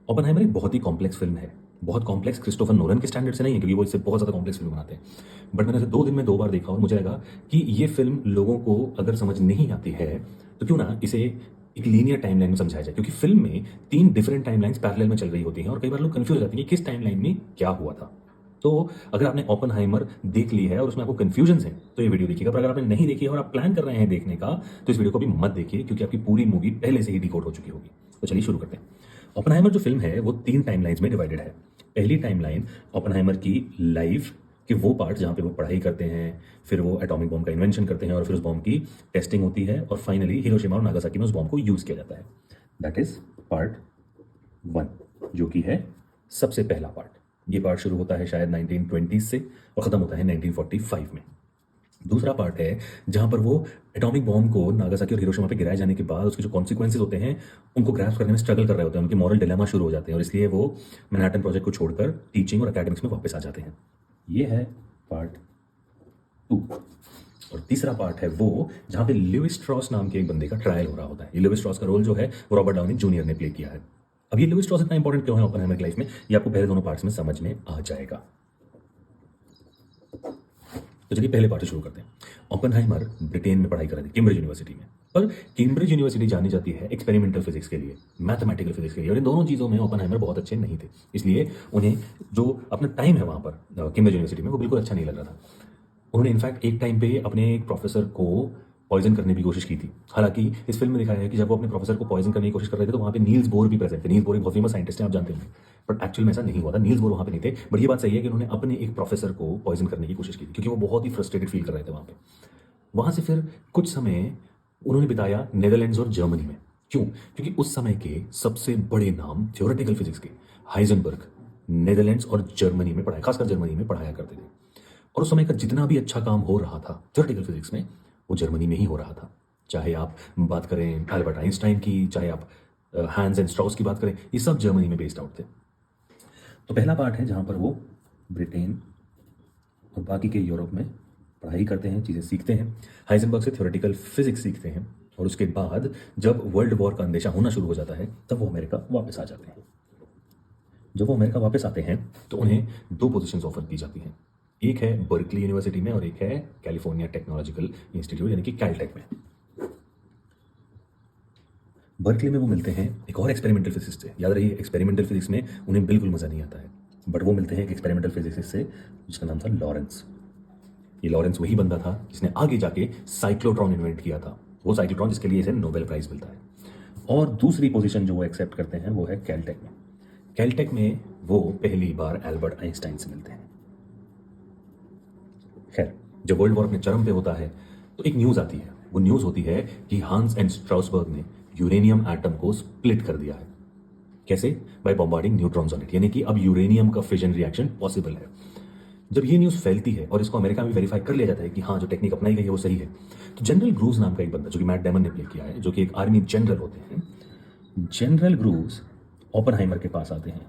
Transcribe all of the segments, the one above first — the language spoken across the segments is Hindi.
ओपेनहाइमर एक बहुत ही कॉम्प्लेक्स फिल्म है। बहुत कॉम्प्लेक्स क्रिस्टोफर नोलन के स्टैंडर्ड से नहीं है, क्योंकि वो इससे बहुत ज़्यादा कॉम्प्लेक्स फिल्म बनाते हैं। बट मैंने इसे 2 दिन में 2 बार देखा और मुझे लगा कि ये फिल्म लोगों को अगर समझ नहीं आती है, तो क्यों ना इसे एक लीनियर टाइमलाइन में समझाया जाए। क्योंकि फिल्म में 3 डिफरेंट टाइमलाइन्स पैरेलल में चल रही होती हैं और कई बार लोग कन्फ्यूज़ हो जाते हैं कि किस टाइमलाइन में क्या हुआ था। तो अगर आपने ओपेनहाइमर देख ली है और उसमें आपको कन्फ्यूजन्स हैं, तो ये वीडियो देखिएगा। पर अगर आपने नहीं देखी है और आप प्लान कर रहे हैं देखने का, तो इस वीडियो को भी मत देखिए, क्योंकि आपकी पूरी मूवी पहले से ही डिकोड हो चुकी होगी। तो चलिए शुरू करते हैं। ओपेनहाइमर जो फ़िल्म है वो 3 टाइमलाइन्स में डिवाइडेड है। पहली टाइमलाइन ओपेनहाइमर की लाइफ़ के वो पार्ट जहाँ पे वो पढ़ाई करते हैं, फिर वो एटॉमिक बॉम्ब का इन्वेंशन करते हैं और फिर उस बॉम्ब की टेस्टिंग होती है और फाइनली हिरोशिमा और नागासाकी में उस बॉम्ब को यूज़ किया जाता है। दैट इज़ पार्ट 1, जो कि है सबसे पहला पार्ट। ये पार्ट शुरू होता है शायद 1920s से और ख़त्म होता है 1945 में। दूसरा पार्ट है जहाँ पर वो एटॉमिक बॉम्ब को नागासाकी और हिरोशिमा पे गिराए जाने के बाद उसके जो कॉन्सिक्वेंसेज होते हैं, उनको ग्रैस्प करने में स्ट्रगल कर रहे होते हैं। उनके मॉरल डिलेमा शुरू हो जाते हैं और इसलिए वो मैनहट्टन प्रोजेक्ट को छोड़कर टीचिंग और एकेडमिक्स में वापस आ जाते हैं। ये है पार्ट 2। और तीसरा पार्ट है वो जहाँ पे लुइस स्ट्रॉस नाम के एक बंदे का ट्रायल हो रहा होता है। ये लुइस स्ट्रॉस का रोल जो है वो रॉबर्ट डाउनी जूनियर ने प्ले किया है। अब ये लुइस स्ट्रॉस इतना इंपॉर्टेंट क्यों है ओपेनहाइमर की लाइफ में, ये आपको पहले दोनों पार्ट्स में समझ में आ जाएगा। तो चलिए पहले पार्ट से शुरू करते हैं। ओपेनहाइमर ब्रिटेन में पढ़ाई कर रहे थे, कैम्ब्रिज यूनिवर्सिटी में। पर कैम्ब्रिज यूनिवर्सिटी जानी जाती है एक्सपेरिमेंटल फिजिक्स के लिए, मैथमेटिकल फिजिक्स के लिए, और इन दोनों चीज़ों में ओपेनहाइमर बहुत अच्छे नहीं थे। इसलिए उन्हें जो अपना टाइम है वहाँ पर कैम्ब्रिज यूनिवर्सिटी में, वो बिल्कुल अच्छा नहीं लग रहा था। उन्होंने इनफैक्ट एक टाइम पे अपने एक प्रोफेसर को पॉइजन करने की कोशिश की थी। हालांकि इस फिल्म में दिखाया है कि जब वो अपने प्रोफेसर को पॉइजन करने की कोशिश कर रहे थे, तो वहाँ पे नील्स बोर भी प्रेजेंट थे। नील्स बोर एक बहुत फेमस साइंटिस्ट हैं, आप जानते होंगे। बट एक्चुअल में ऐसा नहीं हुआ था, नील्स बोर वहाँ पे नहीं थे। बट ये बात सही है कि उन्होंने अपने एक प्रोफेसर को पॉइजन करने की कोशिश की थी, क्योंकि वो बहुत ही फ्रस्ट्रेटेड फील कर रहे थे वहाँ पे। वहाँ से फिर कुछ समय उन्होंने बिताया नेदरलैंड्स और जर्मनी में। क्यों? क्योंकि उस समय के सबसे बड़े नाम थ्योरेटिकल फिजिक्स के, हाइजेनबर्ग, नेदरलैंड्स और जर्मनी में पढ़ाया, खासकर जर्मनी में पढ़ाया करते थे। और उस समय का जितना भी अच्छा काम हो रहा था थ्योरेटिकल फिजिक्स में, वो जर्मनी में ही हो रहा था। चाहे आप बात करें अल्बर्ट आइंस्टाइन की, चाहे आप हैंस एंड स्ट्रॉस की बात करें, ये सब जर्मनी में बेस्ड आउट थे। तो पहला पार्ट है जहाँ पर वो ब्रिटेन और बाकी के यूरोप में पढ़ाई करते हैं, चीज़ें सीखते हैं, हाइजेनबर्ग से थ्योरेटिकल फिजिक्स सीखते हैं, और उसके बाद जब वर्ल्ड वॉर का अंदेशा होना शुरू हो जाता है, तब वो अमेरिका वापस आ जाते हैं। जब वो अमेरिका वापस आते हैं तो उन्हें 2 पोजीशंस ऑफर की जाती हैं। एक है बर्कली यूनिवर्सिटी में और एक है कैलिफोर्निया टेक्नोलॉजिकल इंस्टीट्यूट यानी कि कैलटेक में। बर्कली में वो मिलते हैं एक और एक्सपेरिमेंटल फिजिक्स से। याद रहिए, एक्सपेरिमेंटल फिजिक्स में उन्हें बिल्कुल मज़ा नहीं आता है, बट वो मिलते हैं एक एक्सपेरिमेंटल फिजिक्स से जिसका नाम था लॉरेंस। ये लॉरेंस वही बंदा था जिसने आगे जाके साइक्लोट्रॉन इन्वेंट किया था। वो साइक्लोट्रॉन जिसके लिए इसे नोबेल प्राइज मिलता है। और दूसरी पोजीशन जो वो एक्सेप्ट करते हैं वो है कैलटेक में। कैलटेक में वो पहली बार एल्बर्ट आइंस्टाइन से मिलते हैं। खैर, जब वर्ल्ड वॉर अपने चरम पे होता है तो एक न्यूज़ आती है। वो न्यूज़ होती है कि हांस एंड स्ट्राउसबर्ग ने यूरेनियम एटम को स्प्लिट कर दिया है। कैसे? By bombarding neutrons on it, यानी कि अब यूरेनियम का फिजन रिएक्शन पॉसिबल है। जब ये न्यूज़ फैलती है और इसको अमेरिका में वेरीफाई कर लिया जाता है कि हाँ, जो टेक्निक अपनाई गई है वो सही है, तो जनरल ग्रूव्स नाम का एक बंदा, जो कि मैट डेमन ने प्ले किया है, जो कि एक आर्मी जनरल होते हैं, जनरल ग्रूव्स ओपेनहाइमर के पास आते हैं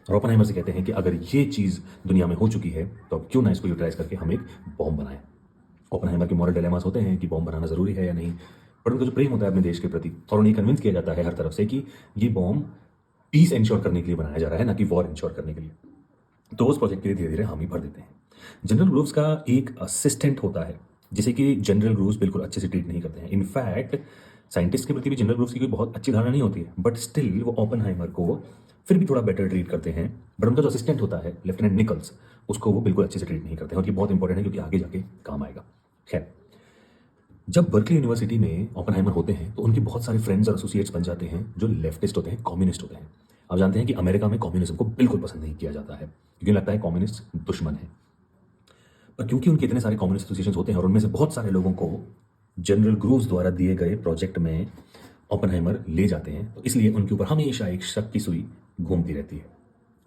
और ओपेनहाइमर से कहते हैं कि अगर ये चीज़ दुनिया में हो चुकी है, तो अब क्यों ना इसको यूटिलाइज करके हम एक बॉम्ब बनाएं। ओपेनहाइमर के मॉरल डिलेमास होते हैं कि बॉम्ब बनाना ज़रूरी है या नहीं, पर उनका जो प्रेम होता है अपने देश के प्रति, और उन्हें कन्विंस किया जाता है हर तरफ से कि ये बॉम्ब पीस इंश्योर करने के लिए बनाया जा रहा है, ना कि वॉर इंश्योर करने के लिए। तो उस प्रोजेक्ट के लिए धीरे धीरे हामी भर देते हैं। जनरल ग्रूव्स का एक असिस्टेंट होता है जिसे कि जनरल ग्रूव्स बिल्कुल अच्छे से ट्रीट नहीं करते हैं। इनफैक्ट साइंटिस्ट के प्रति भी जनरल ग्रूव्स की कोई बहुत अच्छी धारणा नहीं होती है, बट स्टिल वो ओपेनहाइमर को फिर भी थोड़ा बेटर ट्रीट करते हैं। बट उनका जो असिस्टेंट होता है लेफ्टिनेंट निकल्स, उसको वो बिल्कुल अच्छे से ट्रीट नहीं करते हैं, और ये बहुत इंपॉर्टेंट है क्योंकि आगे जाके काम आएगा। खैर, जब बर्कली यूनिवर्सिटी में ओपेनहाइमर होते हैं तो उनके बहुत सारे फ्रेंड्स और एसोसिएट्स बन जाते हैं जो लेफ्टिस्ट होते हैं, कम्युनिस्ट होते हैं। आप जानते हैं कि अमेरिका में कम्युनिज्म को बिल्कुल पसंद नहीं किया जाता है, क्योंकि लगता है कम्युनिस्ट दुश्मन है। पर क्योंकि उनके इतने सारे कम्युनिस्ट एसोसिएशन होते हैं और उनमें से बहुत सारे लोगों को जनरल ग्रूव्स द्वारा दिए गए प्रोजेक्ट में ओपेनहाइमर ले जाते हैं, तो इसलिए उनके ऊपर हमेशा एक शक की सुई घूमती रहती है।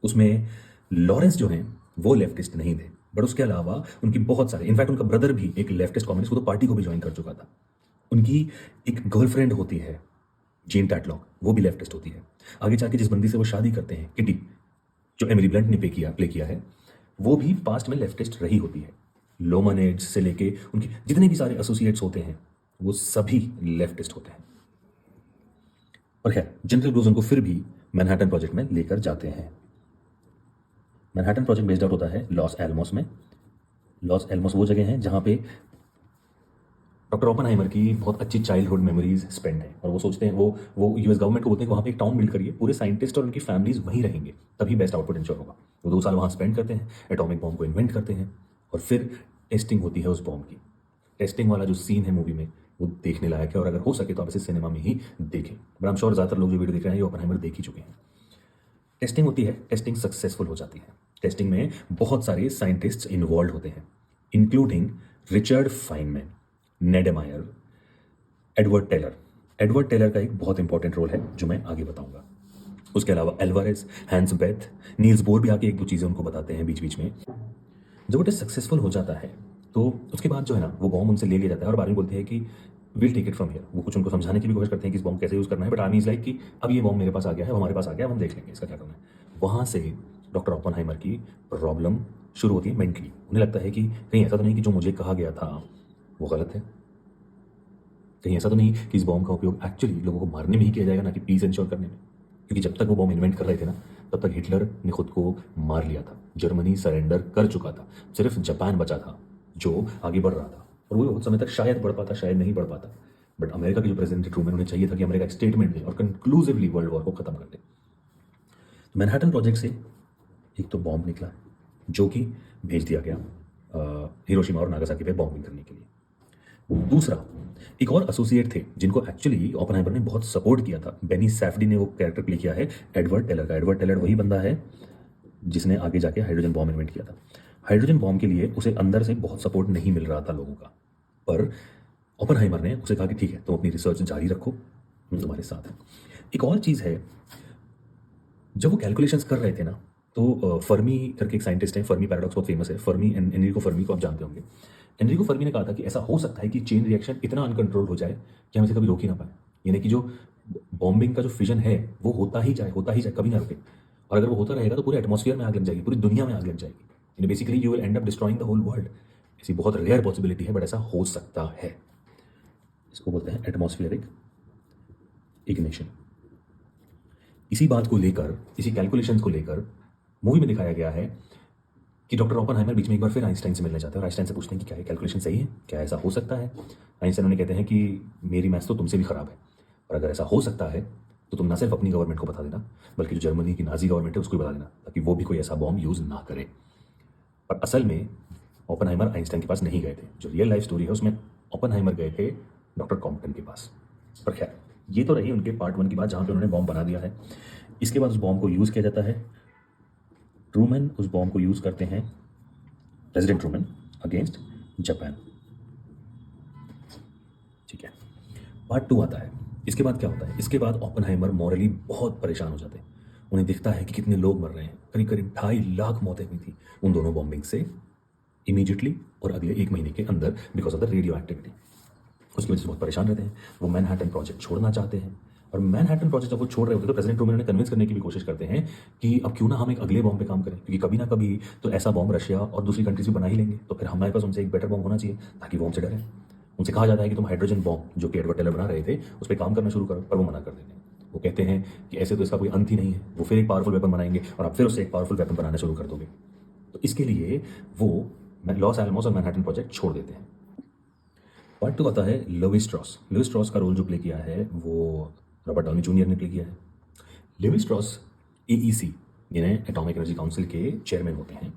उसमें लॉरेंस जो हैं वो लेफ्टिस्ट नहीं थे, बट उसके अलावा उनकी बहुत सारे, इनफैक्ट उनका ब्रदर भी एक लेफ्टिस्ट कम्युनिस्ट, वो तो पार्टी को भी ज्वाइन कर चुका था। उनकी एक गर्लफ्रेंड होती है जीन टैटलॉक, वो भी लेफ्टिस्ट होती है। आगे जाके जिस बंदी से वो शादी करते हैं, किटी, जो एमिली ब्लंट ने प्ले किया है, वो भी पास्ट में लेफ्टिस्ट रही होती है। लोमनेड्स से लेके उनके जितने भी सारे एसोसिएट्स होते हैं वो सभी लेफ्टिस्ट होते हैं। और खैर, जनरल ग्रूव्स उनको फिर भी मैनहट्टन प्रोजेक्ट में लेकर जाते हैं। मैनहट्टन प्रोजेक्ट बेस्ड आउट होता है लॉस एलमोस में। लॉस एलमोस वो जगह है जहाँ पे डॉक्टर ओपनहाइमर की बहुत अच्छी चाइल्डहुड मेमोरीज स्पेंड है, और वो सोचते हैं, वो यूएस गवर्नमेंट को बोलते हैं कि वहाँ पे एक टाउन बिल्ड करिए, पूरे साइंटिस्ट और उनकी फैमिलीज वहीं रहेंगे, तभी बेस्ट आउटपुट इंश्योर होगा। वो 2 साल वहाँ स्पेंड करते हैं, एटॉमिक बॉम्ब को इन्वेंट करते हैं, और फिर टेस्टिंग होती है उस बॉम्ब की। टेस्टिंग वाला जो सीन है मूवी में, वो देखने लायक है, और अगर हो सके तो आप इसे सिनेमा में ही देखें। बट आई एम श्योर ज़्यादातर लोग जो वीडियो देख रहे हैं ये ओपनहाइमर देख ही चुके हैं। टेस्टिंग होती है, टेस्टिंग सक्सेसफुल हो जाती है। टेस्टिंग में बहुत सारे साइंटिस्ट्स इन्वॉल्व होते हैं, including Richard Feynman, Neddermeyer, Edward Teller. Edward Teller का एक बहुत इंपॉर्टेंट रोल है जो मैं आगे बताऊंगा। उसके अलावा एल्वारेस, हैंस बेथ, नील्स बोर भी आके 1-2 चीज़ें उनको बताते हैं बीच बीच में। जब वो टेस्ट सक्सेसफुल हो जाता है तो उसके बाद जो है ना, वो बॉम्ब उनसे ले लिया जाता है, और बाद में बोलते हैं कि will take it from here. वो कुछ उनको समझाने की भी कोशिश करते हैं कि इस बॉम्ब कैसे यूज़ करना है, बट आर्मी इज लाइक कि अब ये बॉम्ब मेरे पास आ गया है, हमारे पास आ गया है, हम देख लेंगे इसका क्या करना है। वहाँ से डॉक्टर ओपनहाइमर की प्रॉब्लम शुरू होती है मेंटली। उन्हें लगता है कि कहीं ऐसा तो नहीं कि जो मुझे कहा गया था वो गलत है, कहीं ऐसा तो नहीं कि इस बॉम्ब का उपयोग एक्चुअली लोगों को मारने में ही किया जाएगा, ना कि पीस इंश्योर करने में। क्योंकि जब तक वो बॉम्ब इन्वेंट कर रहे थे ना, तब तक हिटलर ने खुद को मार लिया था, जर्मनी सरेंडर कर चुका था, सिर्फ जापान बचा था जो आगे बढ़ रहा था, और वो उस समय तक शायद बढ़ पाता, शायद नहीं बढ़ पाता। बट अमेरिका के जो प्रेसिडेंट थे ट्रूमैन, उन्हें चाहिए था कि अमेरिका एक स्टेटमेंट दे और कंक्लूसिवली वर्ल्ड वॉर को खत्म कर दे। तो मैनहट्टन प्रोजेक्ट से एक तो बॉम्ब निकला जो कि भेज दिया गया हिरोशिमा और नागासाकी पे बॉम्बिंग करने के लिए। दूसरा, एक और एसोसिएट थे जिनको एक्चुअली ओपनहाइमर ने बहुत सपोर्ट किया था। बेनी सैफडी ने वो कैरेक्टर प्ले किया है एडवर्ड टेलर का। एडवर्ड टेलर वही बंदा है जिसने आगे जाके हाइड्रोजन बॉम्ब इन्वेंट किया था। हाइड्रोजन बॉम्ब के लिए उसे अंदर से बहुत सपोर्ट नहीं मिल रहा था लोगों का, पर ओपनहाइमर ने उसे कहा कि ठीक है, तुम अपनी रिसर्च जारी रखो, हम तुम्हारे साथ हैं। एक और चीज़ है, जब वो कैलकुलेशंस कर रहे थे ना, तो फर्मी करके एक साइंटिस्ट है, फर्मी पैराडॉक्स बहुत फेमस है, फर्मी, एनरिको फर्मी को आप जानते होंगे। एनरिको फर्मी ने कहा था कि ऐसा हो सकता है कि चेन रिएक्शन इतना अनकंट्रोल हो जाए कि हम इसे कभी रोक ही ना पाए, यानी कि जो बॉम्बिंग का जो फिजन है वो होता ही जाए, होता ही जाए, कभी ना रुके। और अगर वो होता रहेगा तो पूरे एटमॉस्फेयर में आग लग जाएगी, पूरी दुनिया में आग लग जाएगी, यानी basically you will end up destroying the whole world. ऐसी बहुत रेयर पॉसिबिलिटी है, बट ऐसा हो सकता है। इसको बोलते हैं एटमॉस्फेरिक इग्निशन। इसी बात को लेकर, इसी कैलकुलेशंस को लेकर मूवी में दिखाया गया है कि डॉक्टर ओपनहाइमर बीच में एक बार फिर आइंस्टाइन से मिलने जाते हैं, और आइंस्टाइन से पूछते हैं कि क्या ये कैलकुलेशन सही है, क्या ऐसा हो सकता है। आइंस्टाइन उन्हें कहते हैं कि मेरी मैथ्स तो तुमसे भी खराब है, और अगर ऐसा हो सकता है तो तुम ना सिर्फ अपनी गवर्नमेंट को बता देना, बल्कि जो जर्मनी की नाजी गवर्नमेंट है उसको भी बता देना, ताकि वो भी कोई ऐसा बॉम्ब यूज़ ना करे। पर असल में ओपनहाइमर आइंस्टाइन के पास नहीं गए थे। जो रियल लाइफ स्टोरी है उसमें ओपनहाइमर गए थे डॉक्टर कॉम्पटन के पास। पर खैर, ये तो रही उनके पार्ट 1 की बात, जहाँ पे उन्होंने बॉम्ब बना दिया है। इसके बाद उस बॉम्ब को यूज़ किया जाता है। ट्रूमैन उस बॉम्ब को यूज़ करते हैं, प्रेसिडेंट ट्रूमैन, अगेंस्ट जापान। ठीक है, पार्ट 2 आता है। इसके बाद क्या होता है? इसके बाद ओपनहाइमर मॉरली बहुत परेशान हो जाते हैं। उन्हें दिखता है कि कितने लोग मर रहे हैं, करीब करीब 2.5 लाख मौतें हुई थी उन दोनों बॉम्बिंग से, इमीडिएटली और अगले 1 महीने के अंदर, because of the radio activity. उसकी वजह से बहुत परेशान रहते हैं। वो मैनहट्टन प्रोजेक्ट छोड़ना चाहते हैं, और मैनहट्टन प्रोजेक्ट जब वो छोड़ रहे होते हैं तो प्रेसिडेंट ट्रूमैन उन्हें कन्विंस करने की भी कोशिश करते हैं कि अब क्यों ना हम एक अगले बॉम्ब पे काम करें, क्योंकि कभी ना कभी तो ऐसा बॉम्ब रशिया और दूसरी कंट्रीज भी बना ही लेंगे, तो फिर हमारे पास उनसे एक बेटर बॉम्ब होना चाहिए ताकि वो हमसे डरें। उनसे कहा जाता है कि तुम हाइड्रोजन बॉम्ब, जो कि एडवर्ड टेलर बना रहे थे, उस पर काम करना शुरू करो, पर वो मना कर देते हैं। वो कहते हैं कि ऐसे तो इसका कोई अंत ही नहीं है, वो फिर एक पावरफुल वेपन बनाएंगे और आप फिर उससे एक पावरफुल वेपन बनाना शुरू कर दोगे। तो इसके लिए वो लॉस एलमोस और मैनहट्टन प्रोजेक्ट छोड़ देते हैं। पार्ट 2 आता है लुई स्ट्रॉस। लुई स्ट्रॉस का रोल जो प्ले किया है वो रॉबर्ट डाउनी जूनियर ने प्ले किया है। लुई स्ट्रॉस एईसी, यानी एटॉमिक एनर्जी काउंसिल के चेयरमैन होते हैं।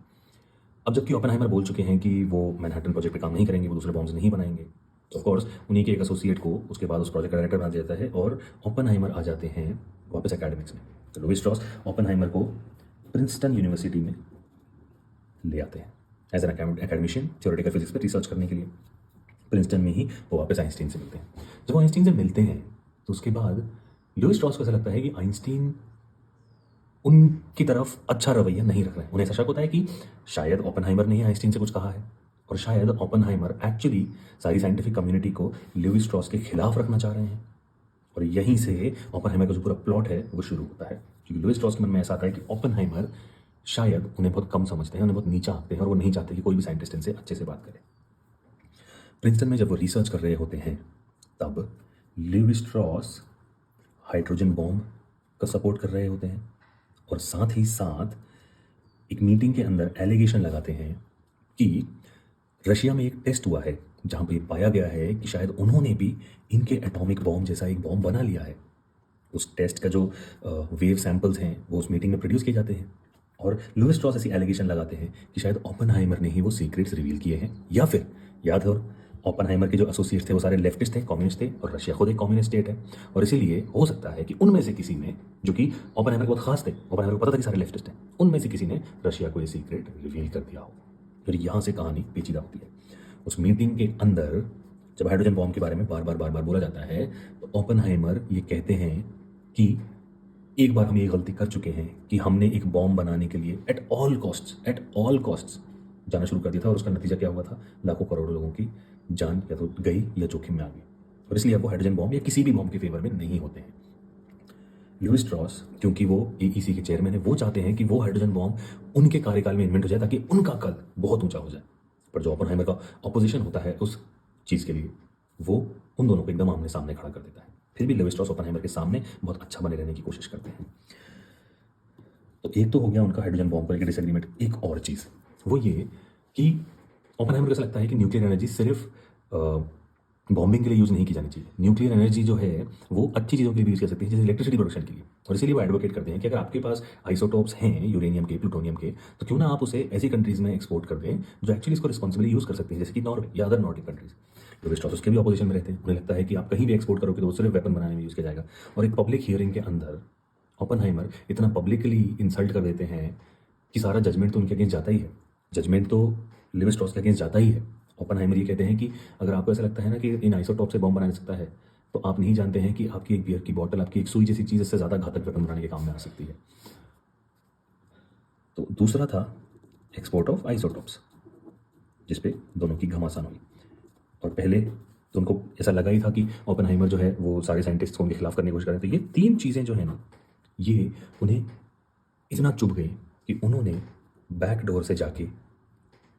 अब जबकि ओपनहाइमर बोल चुके हैं कि वो मैनहट्टन प्रोजेक्ट पे काम नहीं करेंगे, वो दूसरे बॉम्ब्स नहीं बनाएंगे, तो ऑफ कोर्स उन्हीं के एक एसोसिएट को उसके बाद उस प्रोजेक्ट का डायरेक्टर बना दिया जाता है, और ओपनहाइमर आ जाते हैं वापस एकेडमिक्स में। तो लुई स्ट्रॉस ओपनहाइमर को प्रिंसटन यूनिवर्सिटी में ले आते हैं as an academician, theoretical physics पर रिसर्च करने के लिए। प्रिंसटन में ही वो वापस आइंस्टीन से मिलते हैं। जब वो आइंस्टीन से मिलते हैं तो उसके बाद लुई स्ट्रॉस को ऐसा लगता है कि आइंस्टीन उनकी तरफ अच्छा रवैया नहीं रख रहे हैं। उन्हें ऐसा शक होता है कि शायद ओपनहाइमर ने ही आइंस्टीन से कुछ कहा है, और शायद ओपनहाइमर एक्चुअली सारी साइंटिफिक कम्युनिटी को लुई स्ट्रॉस के खिलाफ रखना चाह रहे हैं। और यहीं से ओपनहाइमर का जो पूरा प्लॉट है वो शुरू होता है, क्योंकि लुई स्ट्रॉस के मन में ऐसा आता है कि ओपनहाइमर शायद उन्हें बहुत कम समझते हैं, उन्हें बहुत नीचा आते हैं, और वो नहीं चाहते कि कोई भी साइंटिस्ट इनसे अच्छे से बात करे। प्रिंसटन में जब वो रिसर्च कर रहे होते हैं तब लुई स्ट्रॉस हाइड्रोजन बॉम्ब का सपोर्ट कर रहे होते हैं और साथ ही साथ एक मीटिंग के अंदर एलिगेशन लगाते हैं कि रशिया में एक टेस्ट हुआ है जहाँ पे पाया गया है कि शायद उन्होंने भी इनके एटॉमिक बॉम्ब जैसा एक बॉम्ब बना लिया है। उस टेस्ट का जो वेव सैंपल्स हैं वो उस मीटिंग में प्रोड्यूस किए जाते हैं और लुइस स्ट्रॉस ऐसी एलिगेशन लगाते हैं कि शायद ओपेनहाइमर ने ही वो सीक्रेट्स रिवील किए हैं, या फिर याद हो ओपेनहाइमर के जो एसोसिएट्स थे वो सारे लेफ्टिस्ट थे, कम्युनिस्ट थे, और रशिया खुद एक कम्युनिस्ट स्टेट है। और इसीलिए हो सकता है कि उनमें से किसी ने, जो कि ओपेनहाइमर बहुत खास थे, ओपेनहाइमर को पता था कि सारे लेफ्टिस्ट हैं, उनमें से किसी ने रशिया को ये सीक्रेट रिवील कर दिया हो। फिर यहाँ से कहानी पेचीदा होती है। उस मीटिंग के अंदर जब हाइड्रोजन बॉम्ब के बारे में बार बार बोला जाता है तो ओपेनहाइमर ये कहते हैं कि एक बार हम ये गलती कर चुके हैं कि हमने एक बॉम्ब बनाने के लिए एट ऑल कॉस्ट्स जाना शुरू कर दिया था, और उसका नतीजा क्या हुआ था? लाखों करोड़ों लोगों की जान या तो गई या जोखिम में आ गई। और इसलिए अब वो हाइड्रोजन बॉम्ब या किसी भी बॉम्ब के फेवर में नहीं होते हैं। लुइस स्ट्रॉस, क्योंकि वो एईसी के चेयरमैन है, वो चाहते हैं कि वो हाइड्रोजन बॉम्ब उनके कार्यकाल में इन्वेंट हो जाए ताकि उनका कल बहुत ऊंचा हो जाए। पर जो ओपेनहाइमर का ऑपोजिशन होता है उस चीज़ के लिए, वो उन दोनों को एकदम आमने सामने खड़ा कर देता है। फिर भी लुइस स्ट्रॉस ओपेनहाइमर के सामने बहुत अच्छा बने रहने की कोशिश करते हैं। तो एक तो हो गया उनका हाइड्रोजन बॉम्ब को लेकर डिसएग्रीमेंट। एक और चीज़ वो ये कि ओपेनहाइमर को ऐसा लगता है कि न्यूक्लियर एनर्जी सिर्फ बॉम्बिंग के लिए यूज़ नहीं की जानी चाहिए। न्यूक्लियर एनर्जी जो है वो अच्छी चीज़ों के लिए भी यूज़ कर सकती है, जैसे इलेक्ट्रिसिटी प्रोडक्शन के लिए। और इसीलिए वो एडवोकेट करते हैं कि अगर आपके पास आइसोटोप्स हैं यूरेनियम के, प्लूटोनियम के, तो क्यों ना आप उसे ऐसी कंट्रीज़ में एक्सपोर्ट कर दें जो एक्चुअली इसको रिस्पॉन्सिबली यूज़ कर सकती हैं, जैसे कि नॉर्वे या other Nordic countries. Lewis Strauss उसके भी अपोजिशन में रहते हैं। उन्हें लगता है कि आप कहीं भी एक्सपोर्ट करोगे तो वो सिर्फ वेपन बनाने में यूज़ किया जाएगा। और एक पब्लिक हियरिंग के अंदर ओपेनहाइमर इतना पब्लिकली इंसल्ट कर देते हैं कि सारा जजमेंट तो उनके अगेंस्ट जाता ही है। जजमेंट तो लुइस स्ट्रॉस के अगेंस्ट जाता ही है। ओपेनहाइमर ये कहते हैं कि अगर आपको ऐसा लगता है ना कि इन आइसोटॉप से बॉम्ब बना जा सकता है, तो आप नहीं जानते हैं कि आपकी एक बियर की बोतल, आपकी एक सुई जैसी चीज़ इससे ज़्यादा घातक वेपन बनाने के काम में आ सकती है। तो दूसरा था एक्सपोर्ट ऑफ आइसोटॉप्स, जिसपे दोनों की घमासान हुई। और पहले तो उनको ऐसा लगा ही था कि ओपेनहाइमर जो है वो सारे साइंटिस्ट को उनके खिलाफ करने की कोशिश कर रहे थे। ये तीन चीज़ें जो है ना, ये उन्हें इतना चुभ गई कि उन्होंने बैक डोर से जाके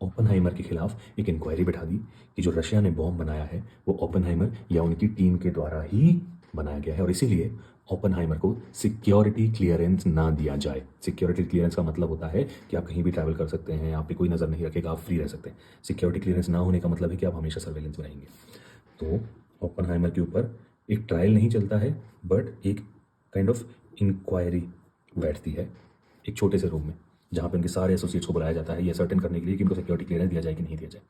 ओपेनहाइमर के खिलाफ एक इंक्वायरी बिठा दी कि जो रशिया ने बॉम्ब बनाया है वो ओपेनहाइमर या उनकी टीम के द्वारा ही बनाया गया है, और इसीलिए ओपेनहाइमर को सिक्योरिटी क्लियरेंस ना दिया जाए। सिक्योरिटी क्लियरेंस का मतलब होता है कि आप कहीं भी ट्रैवल कर सकते हैं, आप पे कोई नज़र नहीं रखेगा, आप फ्री रह सकते हैं। सिक्योरिटी क्लियरेंस ना होने का मतलब है कि आप हमेशा सर्वेलेंस में रहेंगे। तो ओपेनहाइमर के ऊपर एक ट्रायल नहीं चलता है, बट एक काइंड ऑफ इंक्वायरी बैठती है एक छोटे से रूम में, जहाँ पे उनके सारे एसोसिएट्स को बुलाया जाता है ये सर्टेन करने के लिए कि उनको सिक्योरिटी क्लियरेंस दिया जाए कि नहीं दिया जाए।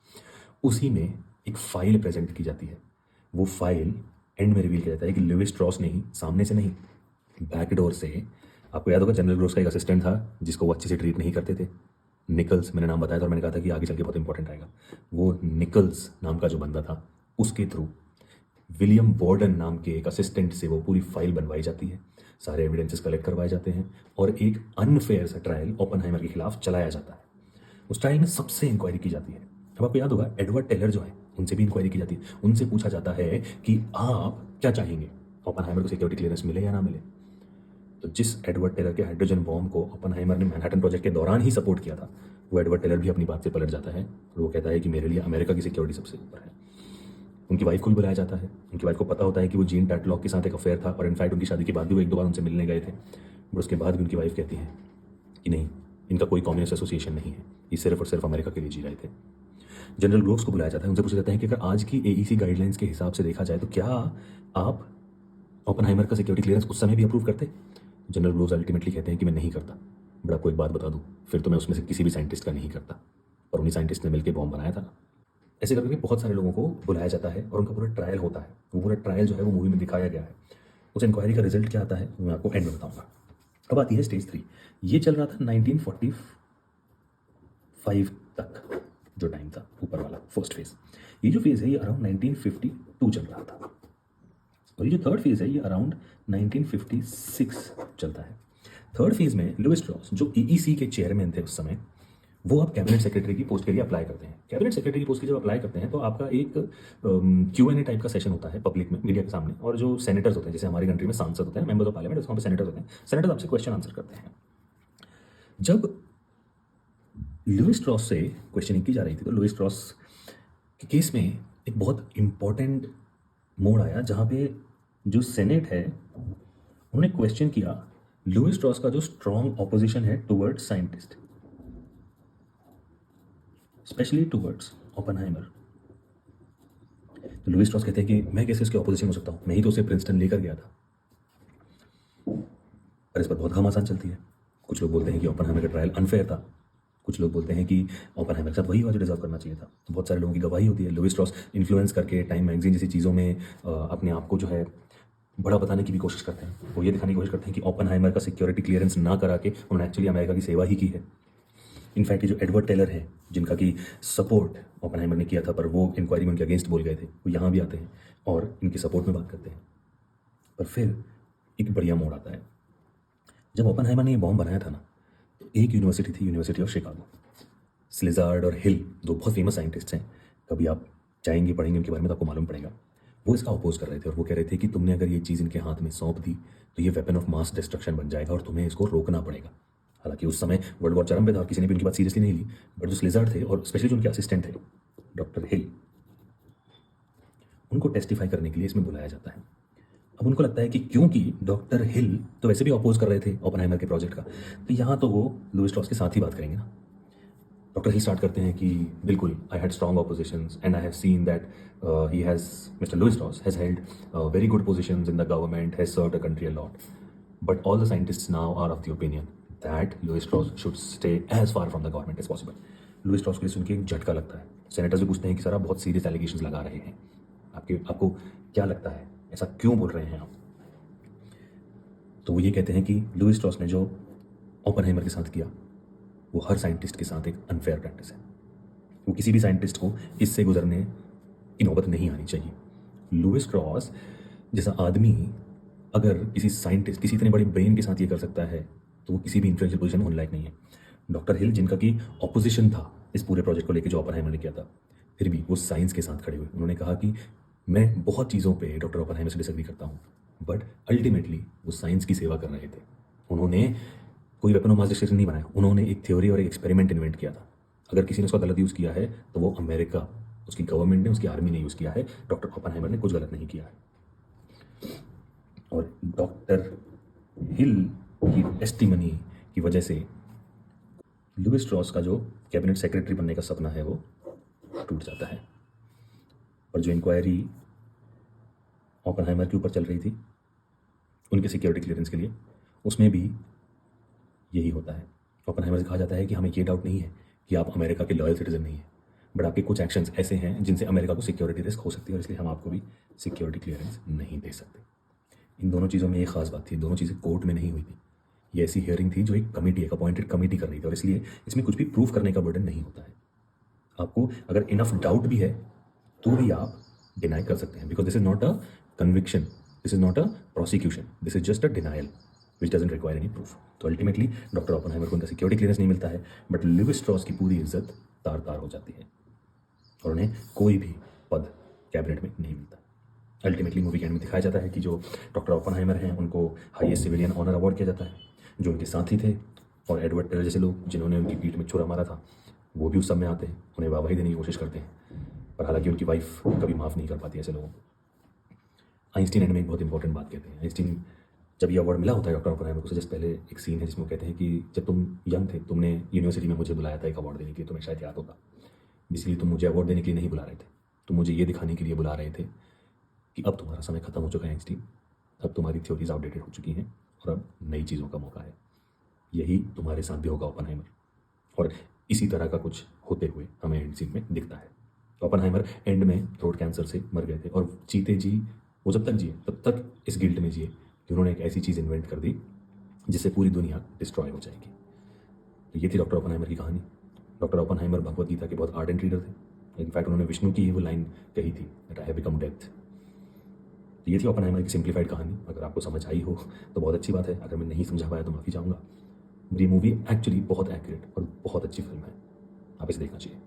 उसी में एक फाइल प्रेजेंट की जाती है। वो फाइल एंड में रिवील किया जाता है कि लुइस स्ट्रॉस ने ही, सामने से नहीं, बैक डोर से, आपको याद होगा जनरल ग्रोस का एक असिस्टेंट था जिसको वो अच्छे से ट्रीट नहीं करते थे, निकल्स, मैंने नाम बताया था और मैंने कहा था कि आगे चल के बहुत इंपॉर्टेंट आएगा। वो निकल्स नाम का जो बंदा था, उसके थ्रू विलियम बॉर्डन नाम के एक असिस्टेंट से वो पूरी फाइल बनवाई जाती है, सारे एविडेंसेस कलेक्ट करवाए जाते हैं, और एक अनफेयर सा ट्रायल ओपेनहाइमर के खिलाफ चलाया जाता है। उस ट्रायल में सबसे इंक्वायरी की जाती है। अब आपको याद होगा एडवर्ड टेलर जो है, उनसे भी इंक्वायरी की जाती है। उनसे पूछा जाता है कि आप क्या चाहेंगे, ओपेनहाइमर को सिक्योरिटी क्लियरेंस मिले या ना मिले। तो जिस एडवर्ड टेलर के हाइड्रोजन बॉम्ब को ओपेनहाइमर ने मैनहट्टन प्रोजेक्ट के दौरान ही सपोर्ट किया था, वो एडवर्ड टेलर भी अपनी बात से पलट जाता है और वो कहता है कि मेरे लिए अमेरिका की सिक्योरिटी सबसे ऊपर है। उनकी वाइफ को भी बुलाया जाता है। उनकी वाइफ को पता होता है कि वो जीन टैटलॉक के साथ एक अफेयर था, और इनफैक्ट उनकी शादी के बाद भी वो एक दो बार उनसे मिलने गए थे, बट उसके बाद भी उनकी वाइफ कहती है कि नहीं, इनका कोई कम्युनिस्ट एसोसिएशन नहीं है, ये सिर्फ और सिर्फ अमेरिका के लिए जी रहे थे। जनरल ग्रोव्स को बुलाया जाता है। उनसे पूछा जाता है कि अगर आज की एईसी गाइडलाइंस के हिसाब से देखा जाए तो क्या आप ओपेनहाइमर का सिक्योरिटी क्लियरेंस उस समय भी अप्रूव करते? जनरल ग्रोव्स अल्टीमेटली कहते हैं कि मैं नहीं करता, बट आपको एक बात बता दूं, फिर तो मैं उसमें से किसी भी साइंटिस्ट का नहीं करता, और उन्हीं साइंटिस्ट ने मिलकर बॉम्ब बनाया था। ऐसे करके बहुत सारे लोगों को बुलाया जाता है और उनका पूरा ट्रायल होता है। वो पूरा ट्रायल जो है वो मूवी में दिखाया गया है। उस इंक्वायरी का रिजल्ट क्या आता है वो मैं आपको एंड में बताऊंगा। अब आती है स्टेज 3। ये चल रहा था 1945 तक, जो टाइम था ऊपर वाला फर्स्ट फेज। ये जो फेज है ये अराउंड 1952 चल रहा था, और ये जो थर्ड फेज है ये अराउंड 1956 चलता है। थर्ड फेज में लुइस स्ट्रॉस, जो ईईसी के चेयरमैन थे उस समय, वो अब कैबिनेट सेक्रेटरी की पोस्ट के लिए अप्लाई करते हैं। कैबिनेट सेक्रेटरी की पोस्ट के जब अप्लाई करते हैं तो आपका एक Q&A टाइप का सेशन होता है पब्लिक में, मीडिया के सामने, और जो सेनेटर्स होते हैं, जैसे हमारी कंट्री में सांसद होते हैं, मेंबर्स ऑफ पार्लियामेंट, उसको सेनेटर्स होते हैं, सेनेटर्स आपसे क्वेश्चन आंसर करते हैं। जब लुइस स्ट्रॉस से क्वेश्चनिंग की जा रही थी तो लुइस स्ट्रॉस के केस में एक बहुत इंपॉर्टेंट मोड़ आया, जहाँ पे जो सेनेट है उन्होंने क्वेश्चन किया लुईस स्ट्रॉस का जो स्ट्रॉन्ग ऑपोजिशन है towards scientist, specially towards Oppenheimer. तो लुईस स्ट्रॉस कहते हैं कि मैं कैसे उसके ऑपोजिशन हो सकता हूँ, मैं ही तो उसे प्रिंसटन लेकर गया था। पर इस पर बहुत घमासान चलती है। कुछ लोग बोलते हैं कि ओपनहाइमर का ट्रायल अनफेयर था, कुछ लोग बोलते हैं कि ओपनहाइमर के साथ वही हुआ जो डिजर्व करना चाहिए था। तो बहुत सारे लोगों की गवाही होती है। लुईस स्ट्रॉस इन्फ्लुएंस करके टाइम मैगजीन जैसी चीज़ों में अपने आप को जो है बड़ा बताने की भी कोशिश करते हैं। वो ये दिखाने की कोशिश करते हैं कि ओपनहाइमर का सिक्योरिटी क्लियरेंस ना करा के उन्होंने एक्चुअली अमेरिका की सेवा ही की है। इनफैक्ट ये जो एडवर्ड टेलर है, जिनका कि सपोर्ट ओपनहाइमर ने किया था पर वो इंक्वायरी में उनके अगेंस्ट बोल गए थे, वो यहाँ भी आते हैं और इनके सपोर्ट में बात करते हैं। पर फिर एक बढ़िया मोड़ आता है। जब ओपनहाइमर ने ये बॉम्ब बनाया था ना, तो एक यूनिवर्सिटी थी, यूनिवर्सिटी ऑफ शिकागो। स्लिजार्ड और हिल दो बहुत फेमस साइंटिस्ट्स हैं, कभी आप चाहेंगे पढ़ेंगे उनके बारे में तो आपको मालूम पड़ेगा। वो इसका अपोज कर रहे थे और वो कह रहे थे कि तुमने अगर ये चीज़ इनके हाथ में सौंप दी तो ये वेपन ऑफ मास डिस्ट्रक्शन बन जाएगा और तुम्हें इसको रोकना पड़ेगा। हालांकि उस समय वर्ल्ड वॉर चरम पे था और किसी ने भी उनकी बात सीरियसली नहीं ली, बट जो स्लिजार्ड थे और स्पेशली जो उनके असिस्टेंट थे डॉक्टर हिल, उनको टेस्टिफाई करने के लिए इसमें बुलाया जाता है। अब उनको लगता है कि क्योंकि डॉक्टर हिल तो वैसे भी अपोज कर रहे थे ओपनहाइमर के प्रोजेक्ट का, तो यहाँ तो वो लुईस स्ट्रॉस के साथ ही बात करेंगे ना। डॉक्टर हिल स्टार्ट करते हैं कि बिल्कुल I had strong oppositions and I have seen that he has Mister Lewis Strauss has held very good positions in the government, has served a country a lot, but all the scientists now are of the opinion that Lewis Strauss should stay as far from the government as possible. Lewis Strauss के लिए सुन के एक झटका लगता है। सेनेटर्स भी पूछते हैं कि सर आप बहुत सीरियस एलिगेशंस लगा रहे हैं, आपको क्या लगता है, ऐसा क्यों बोल रहे हैं आप? तो वो ये कहते हैं कि लुईस स्ट्रॉस ने जो ओपनहाइमर के साथ किया वो हर साइंटिस्ट के साथ एक अनफेयर प्रैक्टिस है। वो किसी भी साइंटिस्ट को इससे गुजरने की नौबत नहीं आनी चाहिए। लुईस स्ट्रॉस जैसा आदमी अगर किसी साइंटिस्ट, किसी इतने बड़े ब्रेन के साथ ये कर सकता है तो वो किसी भी इन्फ्लुएंशियल पोजीशन में होने लायक नहीं है। डॉक्टर हिल, जिनका कि ऑपोजिशन था इस पूरे प्रोजेक्ट को लेकर जो ओपनहाइमर ने किया था, फिर भी वो साइंस के साथ खड़े हुए। उन्होंने कहा कि मैं बहुत चीज़ों पे डॉक्टर ओपनहाइमर से डिसएग्री करता हूँ, बट अल्टीमेटली वो साइंस की सेवा कर रहे थे। उन्होंने कोई वेपन ऑफ मास डिस्ट्रक्शन नहीं बनाया, उन्होंने एक थ्योरी और एक एक्सपेरिमेंट इन्वेंट किया था। अगर किसी ने उसका गलत यूज़ किया है तो वो अमेरिका, उसकी गवर्नमेंट ने, उसकी आर्मी ने यूज़ किया है। डॉक्टर ओपनहाइमर ने कुछ गलत नहीं किया है। और डॉक्टर हिल की टेस्टिमनी की वजह से लुईस स्ट्रॉस का जो कैबिनेट सेक्रेटरी बनने का सपना है वो टूट जाता है। और जो इंक्वायरी ओपनहाइमर के ऊपर चल रही थी उनके सिक्योरिटी क्लियरेंस के लिए, उसमें भी यही होता है। ओपनहाइमर से कहा जाता है कि हमें ये डाउट नहीं है कि आप अमेरिका के लॉयल सिटीजन नहीं हैं, बट आपके कुछ एक्शंस ऐसे हैं जिनसे अमेरिका को सिक्योरिटी रिस्क हो सकती है और इसलिए हम आपको भी सिक्योरिटी क्लियरेंस नहीं दे सकते। इन दोनों चीज़ों में एक खास बात थी, दोनों चीज़ें कोर्ट में नहीं हुई थी। ये ऐसी हियरिंग थी जो एक कमेटी, एक अपॉइंटेड कमेटी कर रही थी और इसलिए इसमें कुछ भी प्रूफ करने का बर्डन नहीं होता है। आपको अगर इनफ डाउट भी है तो भी आप डिनाई कर सकते हैं, because this is not a conviction, this is not a prosecution, this is just a denial which doesn't require any proof. तो अल्टीमेटली डॉक्टर ओपनहाइमर को उनका सिक्योरिटी क्लियरेंस नहीं मिलता है, बट लुईस स्ट्रॉस की पूरी इज्जत तार तार हो जाती है और उन्हें कोई भी पद कैबिनेट में नहीं मिलता। अल्टीमेटली मूवी के एंड में दिखाया जाता है कि जो डॉक्टर ओपनहाइमर हैं उनको हाईएस्ट सिविलियन ऑनर अवार्ड किया जाता है। जो उनके साथी थे और एडवर्ड टेलर जैसे लोग जिन्होंने उनकी पीठ में छुरा मारा था, वो भी उस सब में आते हैं, उन्हें वाहवाही देने की कोशिश करते हैं, पर हालांकि उनकी वाइफ कभी माफ़ नहीं कर पाती ऐसे लोगों को। आइंस्टीन एंड में एक बहुत इंपॉर्टेंट बात कहते हैं। आइंस्टीन जब ये अवार्ड मिला होता है डॉक्टर ओपनहाइमर को, जस्ट पहले एक सीन है जिसमें वो कहते हैं कि जब तुम यंग थे, तुमने यूनिवर्सिटी में मुझे बुलाया था एक अवार्ड देने के लिए, तुम्हें शायद याद होगा। इसलिए तुम मुझे अवार्ड देने के लिए नहीं बुला रहे थे, तुम मुझे ये दिखाने के लिए बुला रहे थे कि अब तुम्हारा समय खत्म हो चुका है आइंस्टीन, अब तुम्हारी थ्योरीज आउटडेटेड हो चुकी हैं और अब नई चीज़ों का मौका है। यही तुम्हारे साथ भी होगा ओपनहाइमर। और इसी तरह का कुछ होते हुए हमें एंड सीन में दिखता है। ओपनहाइमर एंड में थ्रोट कैंसर से मर गए थे और जीते जी वो जब तक जिए तब तक इस गिल्ट में जिए कि उन्होंने एक ऐसी चीज़ इन्वेंट कर दी जिससे पूरी दुनिया डिस्ट्रॉय हो जाएगी। तो ये थी डॉक्टर ओपनहाइमर की कहानी। डॉक्टर ओपनहाइमर भगवद गीता के बहुत आर्डेंट रीडर थे। इनफैक्ट उन्होंने विष्णु की वो लाइन कही थी, that I have become death. तो ये थी ओपनहाइमर की सिंप्लीफाइड कहानी। अगर आपको समझ आई हो तो बहुत अच्छी बात है, अगर मैं नहीं समझा पाया तो माफ़ी चाहूँगा। ये मूवी एक्चुअली बहुत एक्यूरेट और बहुत अच्छी फिल्म है, आप इसे देखना चाहिए।